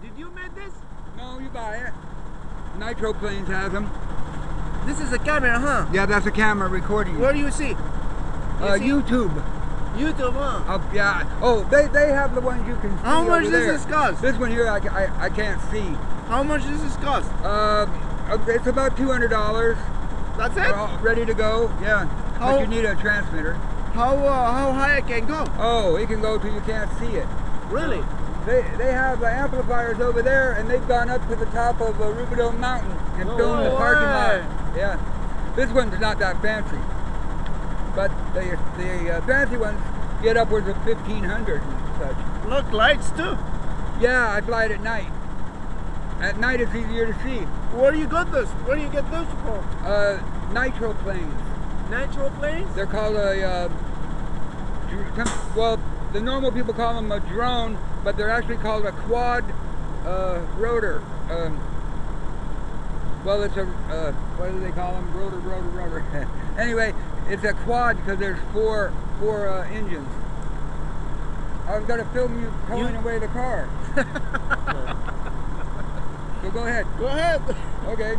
Did you make this? No, you buy it. Nitro Planes has them. This is a camera, huh? Yeah, that's a camera recording. Where do you see? YouTube. YouTube, huh? Yeah. Oh, they have the ones you can see. How much over does there. this cost? This one here, I can't see. How much does this cost? It's about $200. That's They're it? all ready to go. Yeah. How- But you need a transmitter. How high I can go? Oh, it can go till you can't see it. Really? They have amplifiers over there, and they've gone up to the top of Rubidoux Mountain and No filmed the parking way. lot. Yeah. This one's not that fancy, but the fancy ones get upwards of 1,500 and such. Look, lights too. Yeah, I fly it at night. At night it's easier to see. Where do you get this? Where do you get this from? Nitro Planes. Nitro planes? They're called well, the normal people call them a drone, but they're actually called a quad rotor. Well, it's a, what do they call them? Rotor. Anyway, it's a quad because there's four engines. I was going to film you pulling away the car. So go ahead. Go ahead. Okay.